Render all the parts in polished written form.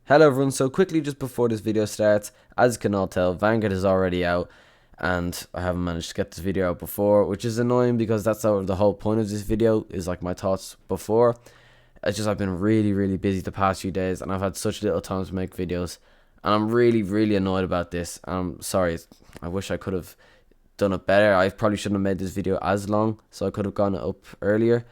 Hello everyone, so quickly just before this video starts, as you can all tell, Vanguard is already out and I haven't managed to get this video out before, which is annoying because that's sort of the whole point of this video, is like my thoughts before. It's just I've been really busy the past few days and I've had such little time to make videos and I'm really annoyed about this. I'm sorry, I wish I could have done it better. I probably shouldn't have made this video as long, so I could have gone up earlier.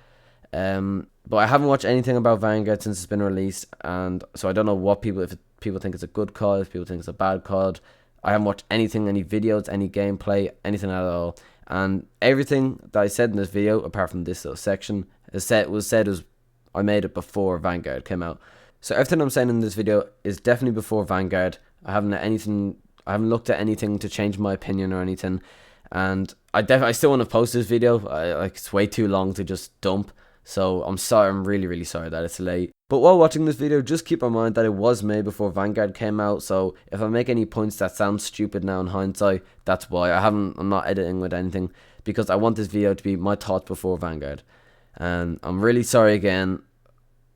But I haven't watched anything about Vanguard since it's been released, and so I don't know what if people think it's a good COD, if people think it's a bad COD. I haven't watched anything, any videos, any gameplay, anything at all. And everything that I said in this video, apart from this little section, I made it before Vanguard came out. So everything I'm saying in this video is definitely before Vanguard. I haven't looked at anything to change my opinion or anything. And I still want to post this video. It's way too long to just dump. So I'm sorry, I'm really sorry that it's late. But while watching this video, just keep in mind that it was made before Vanguard came out. So if I make any points that sound stupid now in hindsight, that's why. I'm not editing with anything because I want this video to be my thoughts before Vanguard. And I'm really sorry again.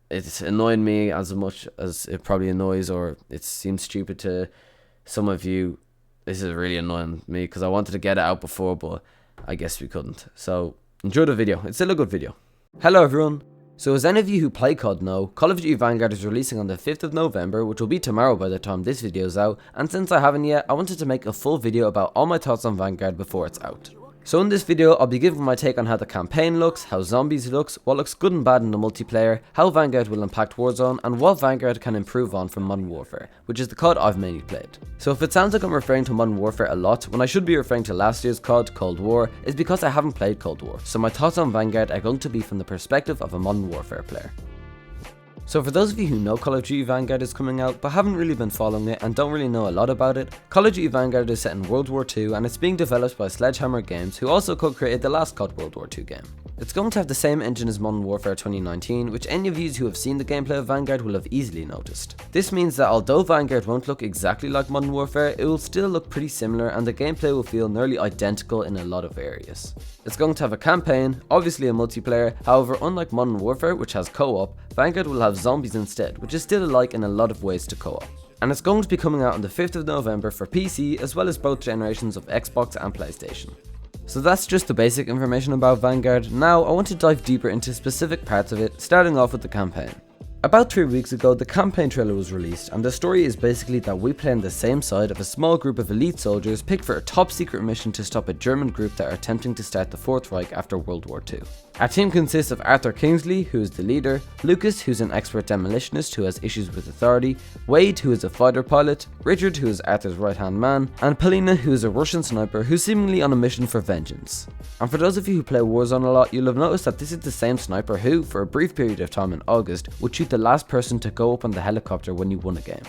It's annoying me as much as it probably annoys or it seems stupid to some of you. This is really annoying me because I wanted to get it out before, but I guess we couldn't. So enjoy the video. It's still a good video. Hello everyone. So as any of you who play COD know, Call of Duty Vanguard is releasing on the 5th of November, which will be tomorrow by the time this video is out, and since I haven't yet, I wanted to make a full video about all my thoughts on Vanguard before it's out. So in this video, I'll be giving my take on how the campaign looks, how zombies looks, what looks good and bad in the multiplayer, how Vanguard will impact Warzone, and what Vanguard can improve on from Modern Warfare, which is the COD I've mainly played. So if it sounds like I'm referring to Modern Warfare a lot, when I should be referring to last year's COD, Cold War, is because I haven't played Cold War, so my thoughts on Vanguard are going to be from the perspective of a Modern Warfare player. So for those of you who know Call of Duty Vanguard is coming out but haven't really been following it and don't really know a lot about it, Call of Duty Vanguard is set in World War II and it's being developed by Sledgehammer Games, who also co-created the last COD World War II game. It's going to have the same engine as Modern Warfare 2019, which any of you who have seen the gameplay of Vanguard will have easily noticed. This means that although Vanguard won't look exactly like Modern Warfare, it will still look pretty similar and the gameplay will feel nearly identical in a lot of areas. It's going to have a campaign, obviously a multiplayer, however unlike Modern Warfare which has co-op, Vanguard will have zombies instead, which is still alike in a lot of ways to co-op. And it's going to be coming out on the 5th of November for PC as well as both generations of Xbox and PlayStation. So that's just the basic information about Vanguard. Now I want to dive deeper into specific parts of it, starting off with the campaign. About 3 weeks ago, the campaign trailer was released, and the story is basically that we play on the same side of a small group of elite soldiers picked for a top secret mission to stop a German group that are attempting to start the Fourth Reich after World War II. Our team consists of Arthur Kingsley, who is the leader, Lucas, who's an expert demolitionist who has issues with authority, Wade, who is a fighter pilot, Richard, who is Arthur's right-hand man, and Polina, who is a Russian sniper who's seemingly on a mission for vengeance. And for those of you who play Warzone a lot, you'll have noticed that this is the same sniper who, for a brief period of time in August, would shoot the last person to go up on the helicopter when you won a game.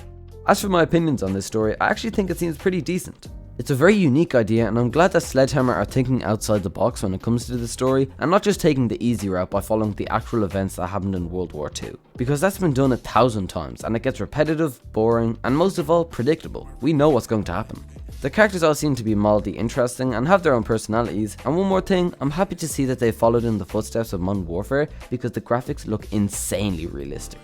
As for my opinions on this story, I actually think it seems pretty decent. It's a very unique idea and I'm glad that Sledgehammer are thinking outside the box when it comes to the story and not just taking the easy route by following the actual events that happened in World War II. Because that's been done 1,000 times and it gets repetitive, boring, and most of all predictable. We know what's going to happen. The characters all seem to be mildly interesting and have their own personalities, and one more thing, I'm happy to see that they followed in the footsteps of Modern Warfare because the graphics look insanely realistic.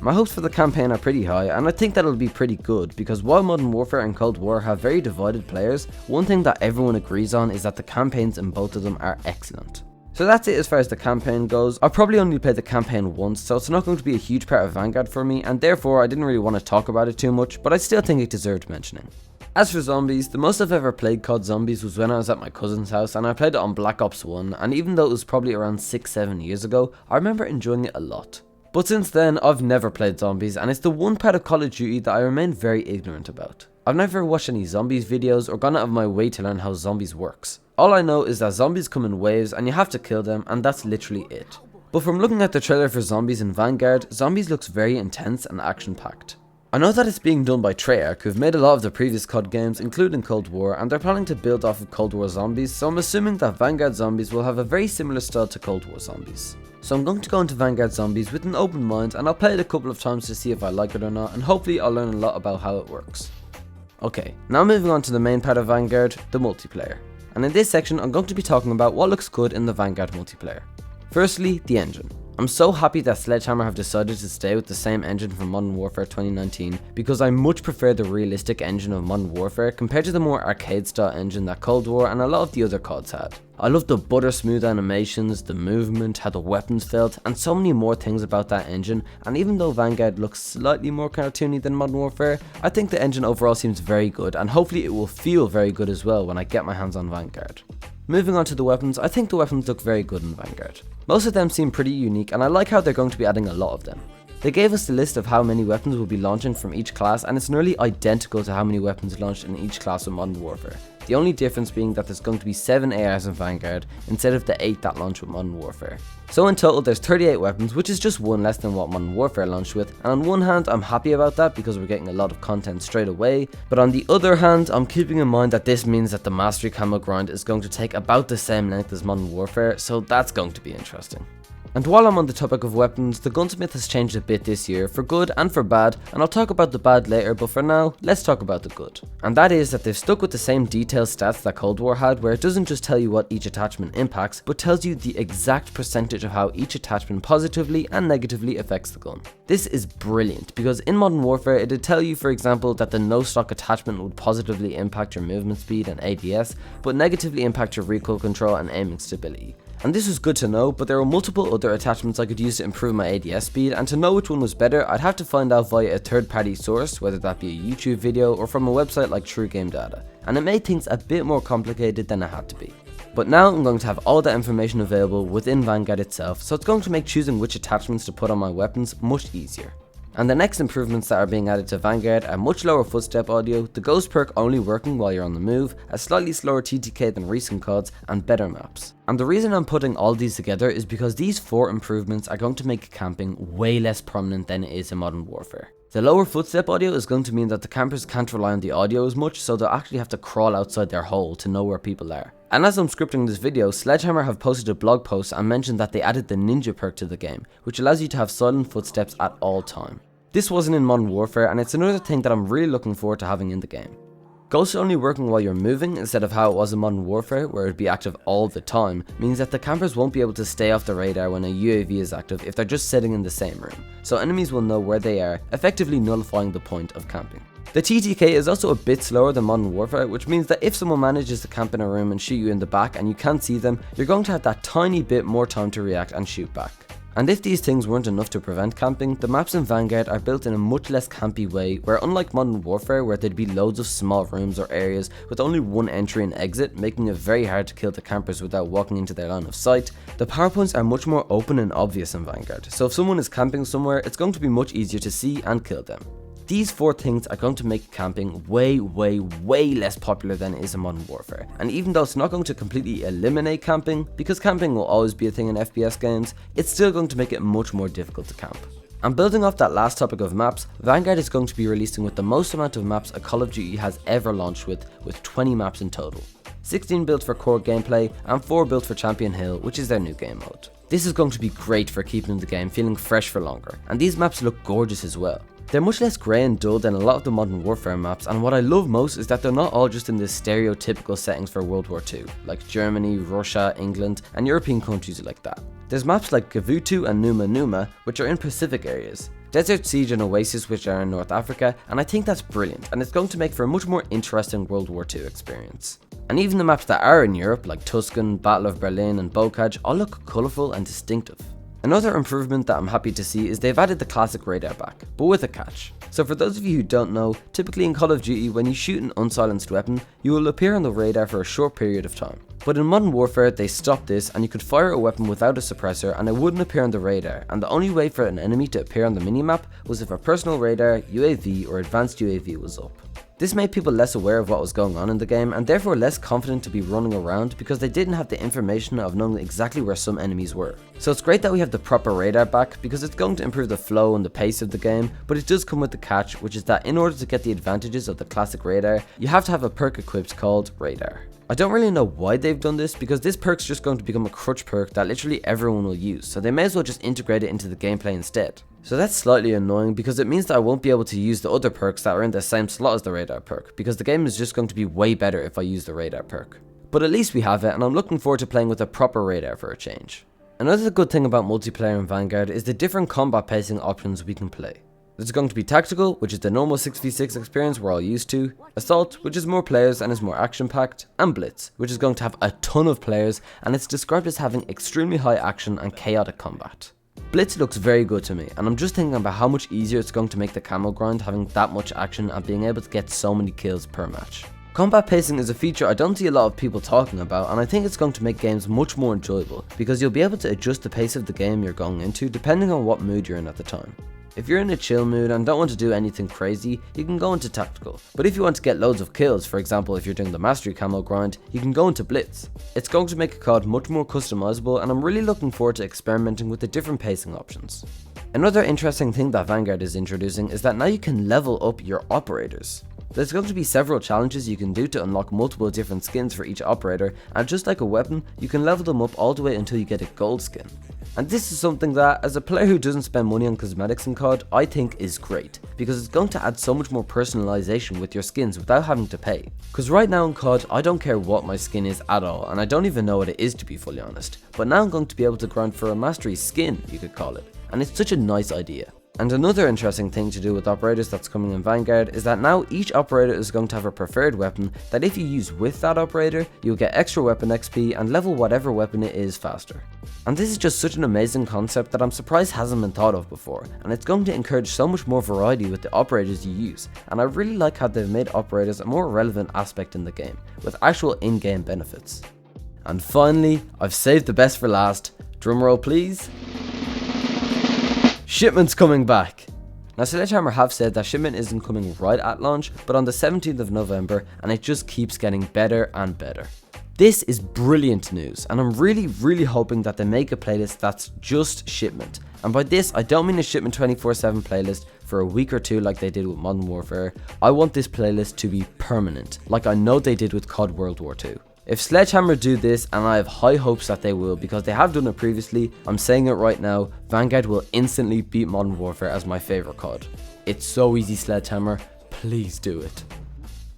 My hopes for the campaign are pretty high and I think that it'll be pretty good because while Modern Warfare and Cold War have very divided players, one thing that everyone agrees on is that the campaigns in both of them are excellent. So that's it as far as the campaign goes. I'll probably only play the campaign once, so it's not going to be a huge part of Vanguard for me, and therefore I didn't really want to talk about it too much, but I still think it deserved mentioning. As for zombies, the most I've ever played COD Zombies was when I was at my cousin's house and I played it on Black Ops 1, and even though it was probably around 6-7 years ago, I remember enjoying it a lot. But since then, I've never played zombies and it's the one part of Call of Duty that I remain very ignorant about. I've never watched any zombies videos or gone out of my way to learn how zombies works. All I know is that zombies come in waves and you have to kill them, and that's literally it. But from looking at the trailer for Zombies in Vanguard, Zombies looks very intense and action packed. I know that it's being done by Treyarch, who've made a lot of the previous COD games including Cold War, and they're planning to build off of Cold War Zombies, so I'm assuming that Vanguard Zombies will have a very similar style to Cold War Zombies. So I'm going to go into Vanguard Zombies with an open mind and I'll play it a couple of times to see if I like it or not, and hopefully I'll learn a lot about how it works. Okay, now moving on to the main part of Vanguard, the multiplayer. And in this section I'm going to be talking about what looks good in the Vanguard multiplayer. Firstly, the engine. I'm so happy that Sledgehammer have decided to stay with the same engine from Modern Warfare 2019 because I much prefer the realistic engine of Modern Warfare compared to the more arcade style engine that Cold War and a lot of the other CODs had. I love the butter smooth animations, the movement, how the weapons felt, and so many more things about that engine, and even though Vanguard looks slightly more cartoony than Modern Warfare, I think the engine overall seems very good, and hopefully it will feel very good as well when I get my hands on Vanguard. Moving on to the weapons, I think the weapons look very good in Vanguard. Most of them seem pretty unique, and I like how they're going to be adding a lot of them. They gave us the list of how many weapons will be launching from each class, and it's nearly identical to how many weapons launched in each class of Modern Warfare. The only difference being that there's going to be 7 ARs in Vanguard instead of the 8 that launched with Modern Warfare. So in total there's 38 weapons, which is just one less than what Modern Warfare launched with, and on one hand I'm happy about that because we're getting a lot of content straight away, but on the other hand I'm keeping in mind that this means that the Mastery Camo grind is going to take about the same length as Modern Warfare, so that's going to be interesting. And while I'm on the topic of weapons, the gunsmith has changed a bit this year, for good and for bad, and I'll talk about the bad later, but for now, let's talk about the good. And that is that they've stuck with the same detailed stats that Cold War had, where it doesn't just tell you what each attachment impacts, but tells you the exact percentage of how each attachment positively and negatively affects the gun. This is brilliant, because in Modern Warfare it'd tell you, for example, that the no stock attachment would positively impact your movement speed and ADS, but negatively impact your recoil control and aiming stability. And this was good to know, but there were multiple other attachments I could use to improve my ADS speed, and to know which one was better, I'd have to find out via a third-party source, whether that be a YouTube video or from a website like True Game Data, and it made things a bit more complicated than it had to be. But now I'm going to have all that information available within Vanguard itself, so it's going to make choosing which attachments to put on my weapons much easier. And the next improvements that are being added to Vanguard are much lower footstep audio, the ghost perk only working while you're on the move, a slightly slower TTK than recent CODs, and better maps. And the reason I'm putting all these together is because these 4 improvements are going to make camping way less prominent than it is in Modern Warfare. The lower footstep audio is going to mean that the campers can't rely on the audio as much, so they'll actually have to crawl outside their hole to know where people are. And as I'm scripting this video, Sledgehammer have posted a blog post and mentioned that they added the ninja perk to the game, which allows you to have silent footsteps at all time. This wasn't in Modern Warfare, and it's another thing that I'm really looking forward to having in the game. Ghosts only working while you're moving instead of how it was in Modern Warfare, where it'd be active all the time, means that the campers won't be able to stay off the radar when a UAV is active if they're just sitting in the same room, so enemies will know where they are, effectively nullifying the point of camping. The TTK is also a bit slower than Modern Warfare, which means that if someone manages to camp in a room and shoot you in the back and you can't see them, you're going to have that tiny bit more time to react and shoot back. And if these things weren't enough to prevent camping, the maps in Vanguard are built in a much less campy way, where unlike Modern Warfare where there'd be loads of small rooms or areas with only one entry and exit, making it very hard to kill the campers without walking into their line of sight, the power points are much more open and obvious in Vanguard, so if someone is camping somewhere, it's going to be much easier to see and kill them. These 4 things are going to make camping way less popular than it is in Modern Warfare, and even though it's not going to completely eliminate camping, because camping will always be a thing in FPS games, it's still going to make it much more difficult to camp. And building off that last topic of maps, Vanguard is going to be releasing with the most amount of maps a Call of Duty has ever launched with 20 maps in total. 16 built for core gameplay, and 4 built for Champion Hill, which is their new game mode. This is going to be great for keeping the game feeling fresh for longer, and these maps look gorgeous as well. They're much less grey and dull than a lot of the Modern Warfare maps, and what I love most is that they're not all just in the stereotypical settings for World War II, like Germany, Russia, England, and European countries like that. There's maps like Gavutu and Numa Numa, which are in Pacific areas, Desert Siege and Oasis, which are in North Africa, and I think that's brilliant, and it's going to make for a much more interesting World War II experience. And even the maps that are in Europe, like Tuscan, Battle of Berlin, and Bocage, all look colourful and distinctive. Another improvement that I'm happy to see is they've added the classic radar back, but with a catch. So for those of you who don't know, typically in Call of Duty when you shoot an unsilenced weapon, you will appear on the radar for a short period of time. But in Modern Warfare they stopped this, and you could fire a weapon without a suppressor and it wouldn't appear on the radar, and the only way for an enemy to appear on the minimap was if a personal radar, UAV or advanced UAV was up. This made people less aware of what was going on in the game, and therefore less confident to be running around because they didn't have the information of knowing exactly where some enemies were. So it's great that we have the proper radar back, because it's going to improve the flow and the pace of the game, but it does come with the catch, which is that in order to get the advantages of the classic radar, you have to have a perk equipped called radar. I don't really know why they've done this, because this perk's just going to become a crutch perk that literally everyone will use, so they may as well just integrate it into the gameplay instead. So that's slightly annoying, because it means that I won't be able to use the other perks that are in the same slot as the radar perk, because the game is just going to be way better if I use the radar perk. But at least we have it, and I'm looking forward to playing with a proper radar for a change. Another good thing about multiplayer in Vanguard is the different combat pacing options we can play. There's going to be Tactical, which is the normal 6v6 experience we're all used to, Assault, which is more players and is more action packed, and Blitz, which is going to have a ton of players and it's described as having extremely high action and chaotic combat. Blitz looks very good to me, and I'm just thinking about how much easier it's going to make the camo grind having that much action and being able to get so many kills per match. Combat pacing is a feature I don't see a lot of people talking about, and I think it's going to make games much more enjoyable because you'll be able to adjust the pace of the game you're going into depending on what mood you're in at the time. If you're in a chill mood and don't want to do anything crazy, you can go into Tactical. But if you want to get loads of kills, for example if you're doing the Mastery Camo grind, you can go into Blitz. It's going to make a COD much more customizable, and I'm really looking forward to experimenting with the different pacing options. Another interesting thing that Vanguard is introducing is that now you can level up your operators. There's going to be several challenges you can do to unlock multiple different skins for each operator, and just like a weapon, you can level them up all the way until you get a gold skin. And this is something that, as a player who doesn't spend money on cosmetics in COD, I think is great, because it's going to add so much more personalization with your skins without having to pay. Because right now in COD, I don't care what my skin is at all, and I don't even know what it is to be fully honest, but now I'm going to be able to grind for a mastery skin, you could call it, and it's such a nice idea. And another interesting thing to do with operators that's coming in Vanguard is that now each operator is going to have a preferred weapon that if you use with that operator, you'll get extra weapon XP and level whatever weapon it is faster. And this is just such an amazing concept that I'm surprised hasn't been thought of before, and it's going to encourage so much more variety with the operators you use, and I really like how they've made operators a more relevant aspect in the game, with actual in-game benefits. And finally, I've saved the best for last, drumroll please. Shipment's coming back! Now Sledgehammer have said that shipment isn't coming right at launch, but on the 17th of November, and it just keeps getting better and better. This is brilliant news, and I'm really hoping that they make a playlist that's just shipment. And by this, I don't mean a shipment 24/7 playlist for a week or two like they did with Modern Warfare. I want this playlist to be permanent, like I know they did with COD World War II. If Sledgehammer do this, and I have high hopes that they will because they have done it previously, I'm saying it right now, Vanguard will instantly beat Modern Warfare as my favourite COD. It's so easy, Sledgehammer, please do it.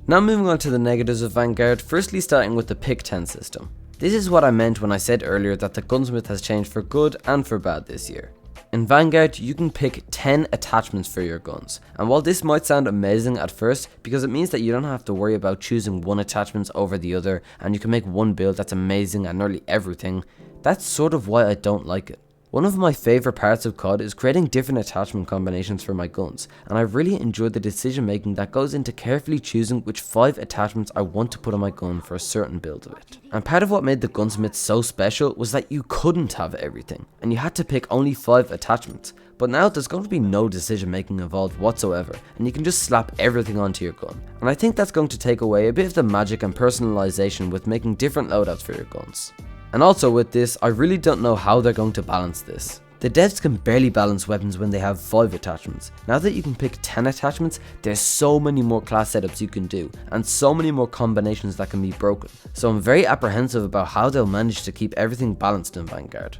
Now moving on to the negatives of Vanguard, firstly starting with the pick 10 system. This is what I meant when I said earlier that the gunsmith has changed for good and for bad this year. In Vanguard, you can pick 10 attachments for your guns, and while this might sound amazing at first because it means that you don't have to worry about choosing one attachment over the other and you can make one build that's amazing at nearly everything, that's sort of why I don't like it. One of my favourite parts of COD is creating different attachment combinations for my guns, and I really enjoyed the decision making that goes into carefully choosing which 5 attachments I want to put on my gun for a certain build of it. And part of what made the gunsmith so special was that you couldn't have everything, and you had to pick only 5 attachments. But now there's going to be no decision making involved whatsoever, and you can just slap everything onto your gun. And I think that's going to take away a bit of the magic and personalization with making different loadouts for your guns. And also with this, I really don't know how they're going to balance this. The devs can barely balance weapons when they have 5 attachments. Now that you can pick 10 attachments, there's so many more class setups you can do, and so many more combinations that can be broken. So I'm very apprehensive about how they'll manage to keep everything balanced in Vanguard.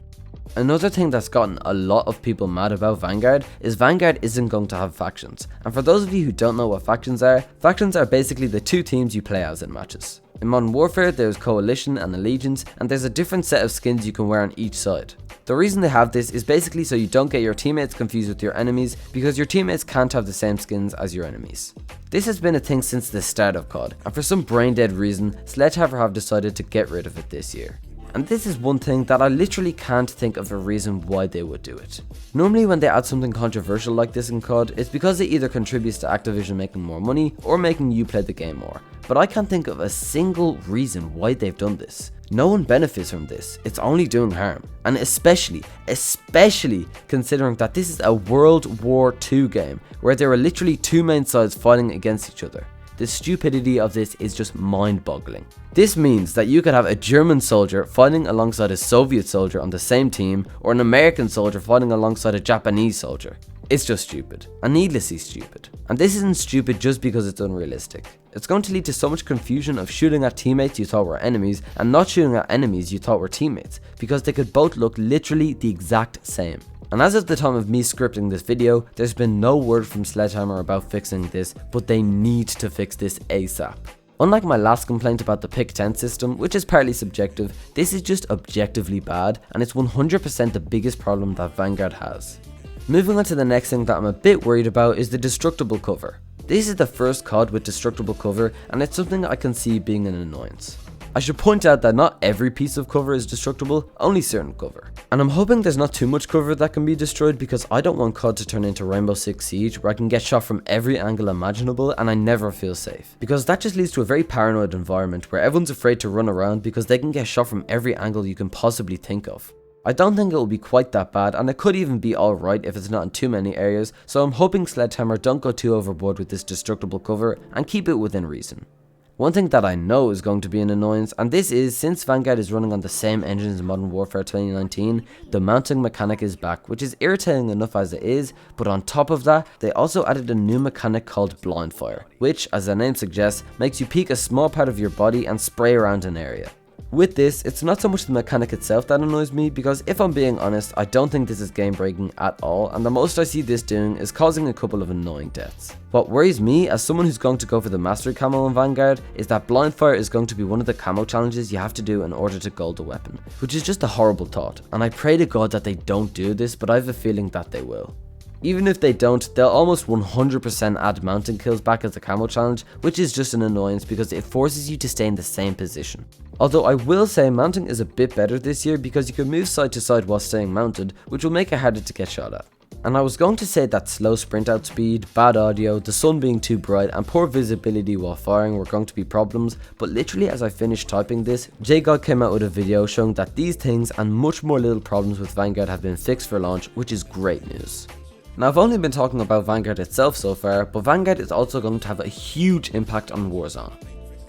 Another thing that's gotten a lot of people mad about Vanguard is Vanguard isn't going to have factions. And for those of you who don't know what factions are basically the 2 teams you play as in matches. In Modern Warfare, there's Coalition and Allegiance, and there's a different set of skins you can wear on each side. The reason they have this is basically so you don't get your teammates confused with your enemies, because your teammates can't have the same skins as your enemies. This has been a thing since the start of COD, and for some brain dead reason, Sledgehammer have decided to get rid of it this year. And this is one thing that I literally can't think of a reason why they would do it. Normally when they add something controversial like this in COD, it's because it either contributes to Activision making more money or making you play the game more. But I can't think of a single reason why they've done this. No one benefits from this, it's only doing harm. And especially considering that this is a World War II game where there are literally 2 main sides fighting against each other. The stupidity of this is just mind-boggling. This means that you could have a German soldier fighting alongside a Soviet soldier on the same team, or an American soldier fighting alongside a Japanese soldier. It's just stupid, and needlessly stupid. And this isn't stupid just because it's unrealistic. It's going to lead to so much confusion of shooting at teammates you thought were enemies, and not shooting at enemies you thought were teammates, because they could both look literally the exact same. And as of the time of me scripting this video, there's been no word from Sledgehammer about fixing this, but they need to fix this ASAP. Unlike my last complaint about the pick 10 system, which is partly subjective, this is just objectively bad, and it's 100% the biggest problem that Vanguard has. Moving on to the next thing that I'm a bit worried about is the destructible cover. This is the first COD with destructible cover, and it's something I can see being an annoyance. I should point out that not every piece of cover is destructible, only certain cover. And I'm hoping there's not too much cover that can be destroyed, because I don't want COD to turn into Rainbow Six Siege where I can get shot from every angle imaginable and I never feel safe. Because that just leads to a very paranoid environment where everyone's afraid to run around because they can get shot from every angle you can possibly think of. I don't think it will be quite that bad, and it could even be alright if it's not in too many areas, so I'm hoping Sledgehammer don't go too overboard with this destructible cover and keep it within reason. One thing that I know is going to be an annoyance, and this is, since Vanguard is running on the same engines as Modern Warfare 2019, the mounting mechanic is back, which is irritating enough as it is, but on top of that, they also added a new mechanic called blind fire, which, as the name suggests, makes you peek a small part of your body and spray around an area. With this, it's not so much the mechanic itself that annoys me, because if I'm being honest, I don't think this is game breaking at all, and the most I see this doing is causing a couple of annoying deaths. What worries me, as someone who's going to go for the mastery camo in Vanguard, is that blind fire is going to be one of the camo challenges you have to do in order to gold the weapon, which is just a horrible thought, and I pray to God that they don't do this, but I have a feeling that they will. Even if they don't, they'll almost 100% add mounting kills back as a camo challenge, which is just an annoyance because it forces you to stay in the same position. Although I will say mounting is a bit better this year because you can move side to side while staying mounted, which will make it harder to get shot at. And I was going to say that slow sprint out speed, bad audio, the sun being too bright and poor visibility while firing were going to be problems, but literally as I finished typing this, JGod came out with a video showing that these things and much more little problems with Vanguard have been fixed for launch, which is great news. Now, I've only been talking about Vanguard itself so far, but Vanguard is also going to have a huge impact on Warzone.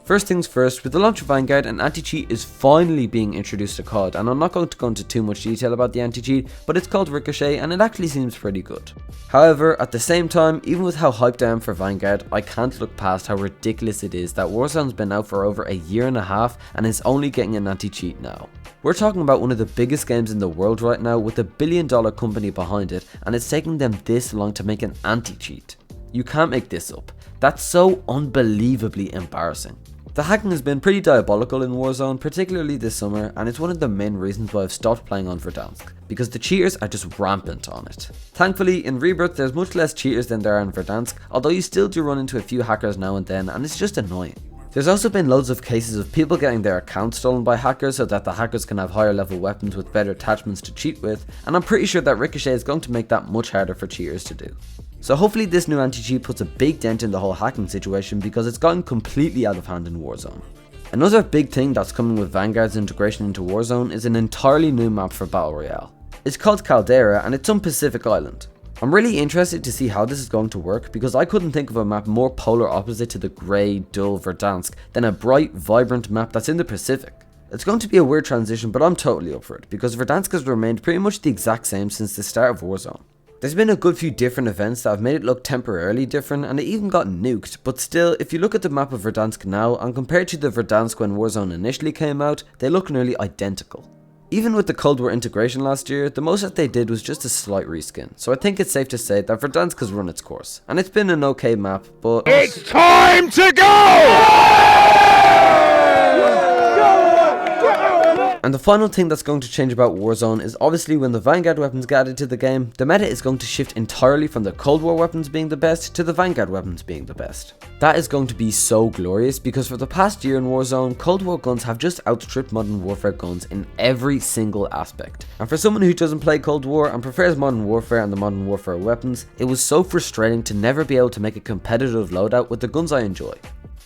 First things first, with the launch of Vanguard, an anti-cheat is finally being introduced to COD, and I'm not going to go into too much detail about the anti-cheat, but it's called Ricochet and it actually seems pretty good. However, at the same time, even with how hyped I am for Vanguard, I can't look past how ridiculous it is that Warzone's been out for over a year and a half and is only getting an anti-cheat now. We're talking about one of the biggest games in the world right now with a $1 billion company behind it, and it's taking them this long to make an anti-cheat. You can't make this up. That's so unbelievably embarrassing. The hacking has been pretty diabolical in Warzone, particularly this summer, and it's one of the main reasons why I've stopped playing on Verdansk, because the cheaters are just rampant on it. Thankfully, in Rebirth there's much less cheaters than there are in Verdansk, although you still do run into a few hackers now and then, and it's just annoying. There's also been loads of cases of people getting their accounts stolen by hackers so that the hackers can have higher level weapons with better attachments to cheat with, and I'm pretty sure that Ricochet is going to make that much harder for cheaters to do. So hopefully this new anti-cheat puts a big dent in the whole hacking situation because it's gotten completely out of hand in Warzone. Another big thing that's coming with Vanguard's integration into Warzone is an entirely new map for Battle Royale. It's called Caldera and it's on Pacific Island. I'm really interested to see how this is going to work because I couldn't think of a map more polar opposite to the grey, dull Verdansk than a bright, vibrant map that's in the Pacific. It's going to be a weird transition, but I'm totally up for it because Verdansk has remained pretty much the exact same since the start of Warzone. There's been a good few different events that have made it look temporarily different and it even got nuked, but still, if you look at the map of Verdansk now and compare it to the Verdansk when Warzone initially came out, they look nearly identical. Even with the Cold War integration last year, the most that they did was just a slight reskin, so I think it's safe to say that Verdansk has run its course, and it's been an okay map, but it's time to go! And the final thing that's going to change about Warzone is obviously when the Vanguard weapons get added to the game, the meta is going to shift entirely from the Cold War weapons being the best to the Vanguard weapons being the best. That is going to be so glorious because for the past year in Warzone, Cold War guns have just outstripped Modern Warfare guns in every single aspect. And for someone who doesn't play Cold War and prefers Modern Warfare and the Modern Warfare weapons, it was so frustrating to never be able to make a competitive loadout with the guns I enjoy.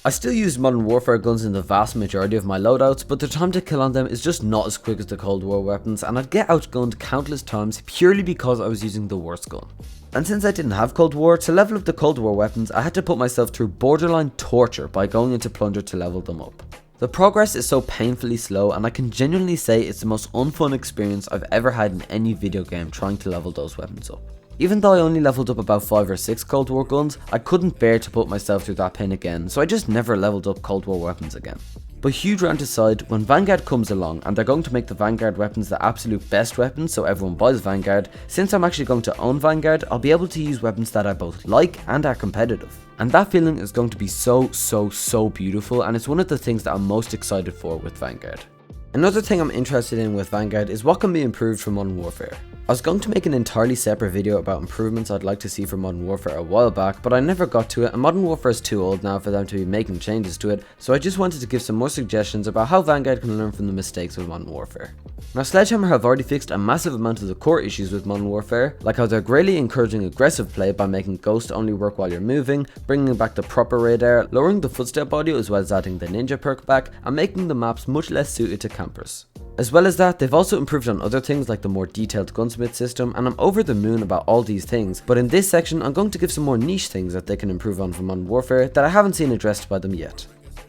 I still use Modern Warfare guns in the vast majority of my loadouts, but the time to kill on them is just not as quick as the Cold War weapons, and I'd get outgunned countless times purely because I was using the worst gun. And since I didn't have Cold War, to level up the Cold War weapons I had to put myself through borderline torture by going into Plunder to level them up. The progress is so painfully slow, and I can genuinely say it's the most unfun experience I've ever had in any video game trying to level those weapons up. Even though I only leveled up about 5 or 6 Cold War guns, I couldn't bear to put myself through that pain again, so I just never leveled up Cold War weapons again. But huge rant aside, when Vanguard comes along and they're going to make the Vanguard weapons the absolute best weapons so everyone buys Vanguard, since I'm actually going to own Vanguard, I'll be able to use weapons that I both like and are competitive. And that feeling is going to be so beautiful, and it's one of the things that I'm most excited for with Vanguard. Another thing I'm interested in with Vanguard is what can be improved from Modern Warfare. I was going to make an entirely separate video about improvements I'd like to see for Modern Warfare a while back, but I never got to it, and Modern Warfare is too old now for them to be making changes to it, so I just wanted to give some more suggestions about how Vanguard can learn from the mistakes of Modern Warfare. Now, Sledgehammer have already fixed a massive amount of the core issues with Modern Warfare, like how they're greatly encouraging aggressive play by making Ghost only work while you're moving, bringing back the proper radar, lowering the footstep audio as well as adding the ninja perk back, and making the maps much less suited to campers. As well as that, they've also improved on other things like the more detailed gunsmith system, and I'm over the moon about all these things, but in this section I'm going to give some more niche things that they can improve on from Modern Warfare that I haven't seen addressed by them yet.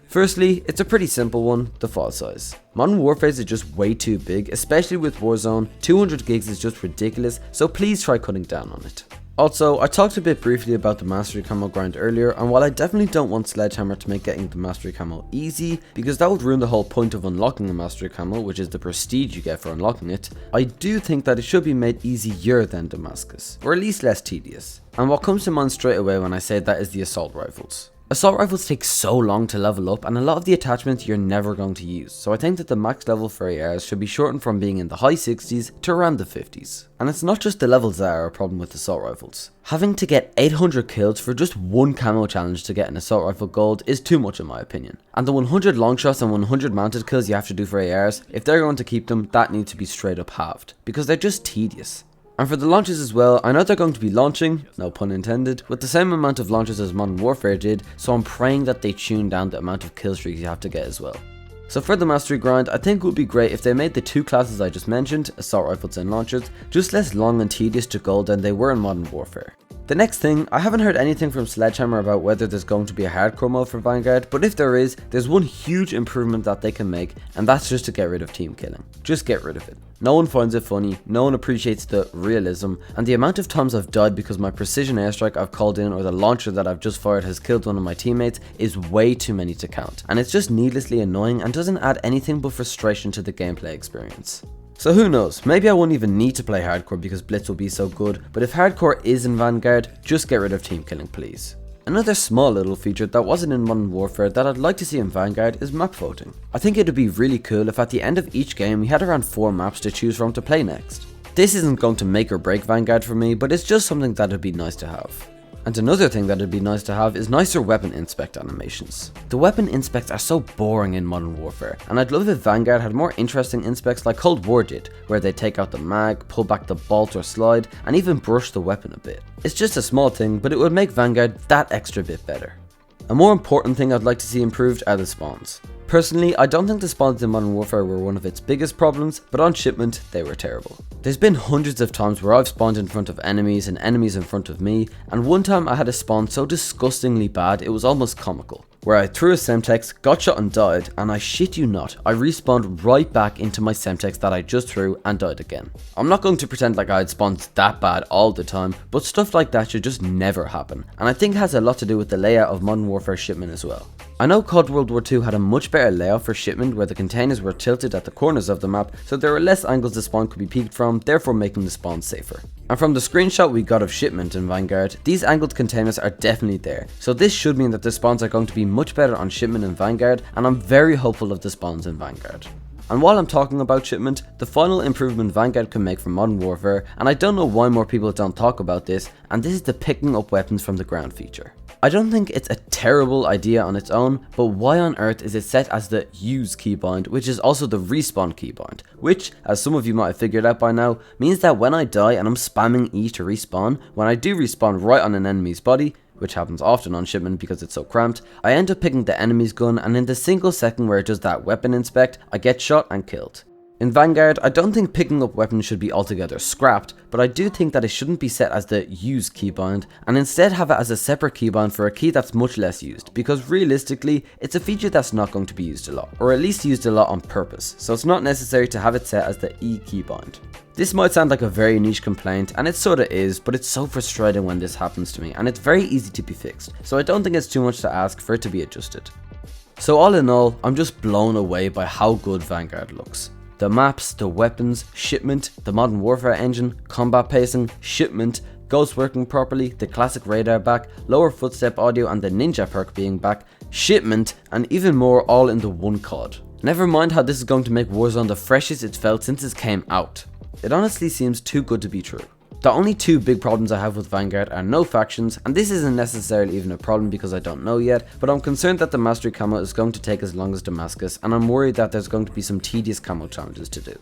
Firstly, it's a pretty simple one, the file size. Modern Warfare is just way too big, especially with Warzone. 200 gigs is just ridiculous, so please try cutting down on it. Also, I talked a bit briefly about the Mastery Camo grind earlier, and while I definitely don't want Sledgehammer to make getting the Mastery Camo easy, because that would ruin the whole point of unlocking the Mastery Camo, which is the prestige you get for unlocking it, I do think that it should be made easier than Damascus, or at least less tedious. And what comes to mind straight away when I say that is the assault rifles. Assault rifles take so long to level up, and a lot of the attachments you're never going to use, so I think that the max level for ARs should be shortened from being in the high 60s to around the 50s. And it's not just the levels that are a problem with assault rifles. Having to get 800 kills for just one camo challenge to get an assault rifle gold is too much in my opinion. And the 100 long shots and 100 mounted kills you have to do for ARs, if they're going to keep them, that needs to be straight up halved, because they're just tedious. And for the launches as well, I know they're going to be launching, no pun intended, with the same amount of launches as Modern Warfare did, so I'm praying that they tune down the amount of kill streaks you have to get as well. So for the mastery grind, I think it would be great if they made the two classes I just mentioned, assault rifles and launchers, just less long and tedious to gold than they were in Modern Warfare. The next thing, I haven't heard anything from Sledgehammer about whether there's going to be a hardcore mode for Vanguard, but if there is, there's one huge improvement that they can make, and that's just to get rid of team killing. Just get rid of it. No one finds it funny, no one appreciates the realism, and the amount of times I've died because my precision airstrike I've called in or the launcher that I've just fired has killed one of my teammates is way too many to count, and it's just needlessly annoying and doesn't add anything but frustration to the gameplay experience. So who knows, maybe I won't even need to play hardcore because Blitz will be so good, but if hardcore is in Vanguard, just get rid of team killing please. Another small little feature that wasn't in Modern Warfare that I'd like to see in Vanguard is map voting. I think it'd be really cool if at the end of each game we had around 4 maps to choose from to play next. This isn't going to make or break Vanguard for me, but it's just something that'd be nice to have. And another thing that'd be nice to have is nicer weapon inspect animations. The weapon inspects are so boring in Modern Warfare, and I'd love if Vanguard had more interesting inspects like Cold War did, where they take out the mag, pull back the bolt or slide, and even brush the weapon a bit. It's just a small thing, but it would make Vanguard that extra bit better. A more important thing I'd like to see improved are the spawns. Personally, I don't think the spawns in Modern Warfare were one of its biggest problems, but on shipment, they were terrible. There's been hundreds of times where I've spawned in front of enemies and enemies in front of me, and one time I had a spawn so disgustingly bad it was almost comical. Where I threw a Semtex, got shot and died, and I shit you not, I respawned right back into my Semtex that I just threw and died again. I'm not going to pretend like I had spawns that bad all the time, but stuff like that should just never happen, and I think it has a lot to do with the layout of Modern Warfare shipment as well. I know COD World War II had a much better layout for shipment where the containers were tilted at the corners of the map, so there were less angles the spawn could be peeked from, therefore making the spawn safer. And from the screenshot we got of shipment in Vanguard, these angled containers are definitely there, so this should mean that the spawns are going to be much better on shipment in Vanguard, and I'm very hopeful of the spawns in Vanguard. And while I'm talking about shipment, the final improvement Vanguard can make for Modern Warfare, and I don't know why more people don't talk about this, and this is the picking up weapons from the ground feature. I don't think it's a terrible idea on its own, but why on earth is it set as the use keybind, which is also the respawn keybind, which, as some of you might have figured out by now, means that when I die and I'm spamming E to respawn, when I do respawn right on an enemy's body, which happens often on shipment because it's so cramped, I end up picking the enemy's gun, and in the single second where it does that weapon inspect, I get shot and killed. In Vanguard, I don't think picking up weapons should be altogether scrapped, but I do think that it shouldn't be set as the use keybind, and instead have it as a separate keybind for a key that's much less used, because realistically, it's a feature that's not going to be used a lot, or at least used a lot on purpose, so it's not necessary to have it set as the E keybind. This might sound like a very niche complaint, and it sorta is, but it's so frustrating when this happens to me, and it's very easy to be fixed, so I don't think it's too much to ask for it to be adjusted. So all in all, I'm just blown away by how good Vanguard looks. The maps, the weapons, shipment, the modern warfare engine, combat pacing, shipment, ghosts working properly, the classic radar back, lower footstep audio and the ninja perk being back, shipment, and even more all in the one COD. Never mind how this is going to make Warzone the freshest it's felt since it came out. It honestly seems too good to be true. The only two big problems I have with Vanguard are no factions, and this isn't necessarily even a problem because I don't know yet, but I'm concerned that the Mastery camo is going to take as long as Damascus, and I'm worried that there's going to be some tedious camo challenges to do.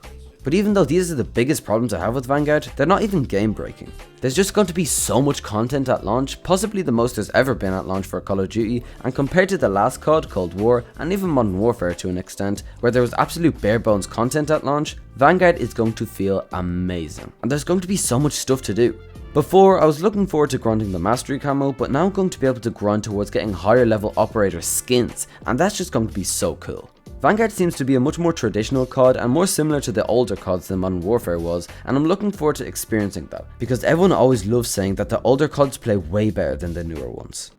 But even though these are the biggest problems I have with Vanguard, they're not even game breaking. There's just going to be so much content at launch, possibly the most there's ever been at launch for Call of Duty, and compared to the last COD, Cold War, and even Modern Warfare to an extent, where there was absolute bare bones content at launch, Vanguard is going to feel amazing. And there's going to be so much stuff to do. Before, I was looking forward to grinding the Mastery camo, but now I'm going to be able to grind towards getting higher level operator skins, and that's just going to be so cool. Vanguard seems to be a much more traditional COD and more similar to the older CODs than Modern Warfare was, and I'm looking forward to experiencing that, because everyone always loves saying that the older CODs play way better than the newer ones.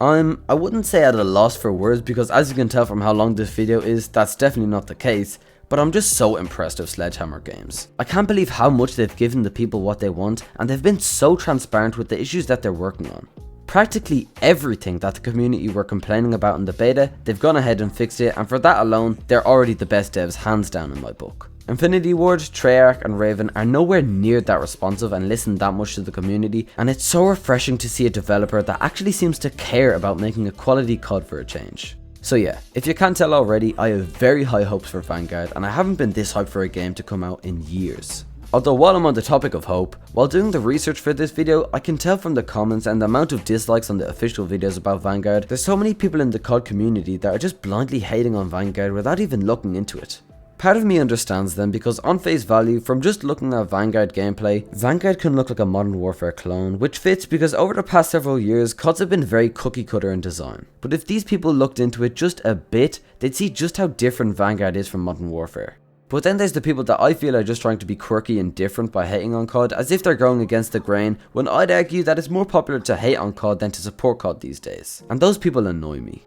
I wouldn't say at a loss for words, because as you can tell from how long this video is, that's definitely not the case, but I'm just so impressed with Sledgehammer Games. I can't believe how much they've given the people what they want, and they've been so transparent with the issues that they're working on. Practically everything that the community were complaining about in the beta, they've gone ahead and fixed it, and for that alone, they're already the best devs hands down in my book. Infinity Ward, Treyarch and Raven are nowhere near that responsive and listen that much to the community, and it's so refreshing to see a developer that actually seems to care about making a quality COD for a change. So yeah, if you can't tell already, I have very high hopes for Vanguard, and I haven't been this hyped for a game to come out in years. Although while I'm on the topic of hope, while doing the research for this video, I can tell from the comments and the amount of dislikes on the official videos about Vanguard, there's so many people in the COD community that are just blindly hating on Vanguard without even looking into it. Part of me understands them because on face value, from just looking at Vanguard gameplay, Vanguard can look like a Modern Warfare clone, which fits because over the past several years, CODs have been very cookie cutter in design. But if these people looked into it just a bit, they'd see just how different Vanguard is from Modern Warfare. But then there's the people that I feel are just trying to be quirky and different by hating on COD, as if they're going against the grain, when I'd argue that it's more popular to hate on COD than to support COD these days. And those people annoy me.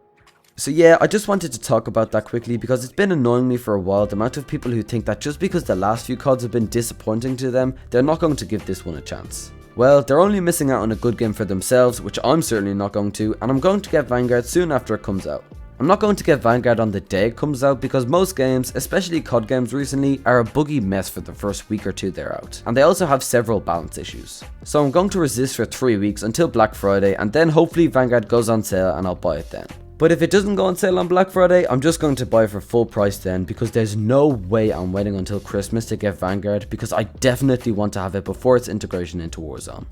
So yeah, I just wanted to talk about that quickly because it's been annoying me for a while, the amount of people who think that just because the last few CODs have been disappointing to them, they're not going to give this one a chance. Well, they're only missing out on a good game for themselves, which I'm certainly not going to, and I'm going to get Vanguard soon after it comes out. I'm not going to get Vanguard on the day it comes out because most games, especially COD games recently, are a buggy mess for the first week or two they're out, and they also have several balance issues. So I'm going to resist for 3 weeks until Black Friday, and then hopefully Vanguard goes on sale and I'll buy it then. But if it doesn't go on sale on Black Friday, I'm just going to buy it for full price then, because there's no way I'm waiting until Christmas to get Vanguard, because I definitely want to have it before its integration into Warzone.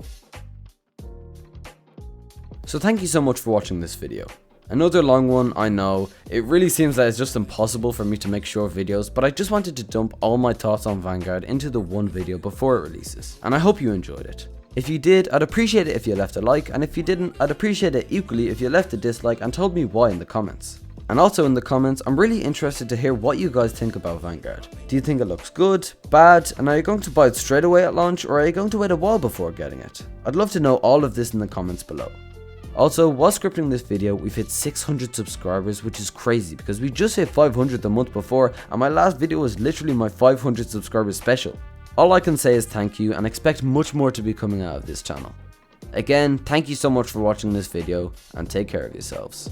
So thank you so much for watching this video. Another long one, I know. It really seems that it's just impossible for me to make short videos, but I just wanted to dump all my thoughts on Vanguard into the one video before it releases, and I hope you enjoyed it. If you did, I'd appreciate it if you left a like, and if you didn't, I'd appreciate it equally if you left a dislike and told me why in the comments. And also in the comments, I'm really interested to hear what you guys think about Vanguard. Do you think it looks good, bad, and are you going to buy it straight away at launch, or are you going to wait a while before getting it? I'd love to know all of this in the comments below. Also, while scripting this video, we've hit 600 subscribers, which is crazy because we just hit 500 the month before, and my last video was literally my 500 subscribers special. All I can say is thank you, and expect much more to be coming out of this channel. Again, thank you so much for watching this video, and take care of yourselves.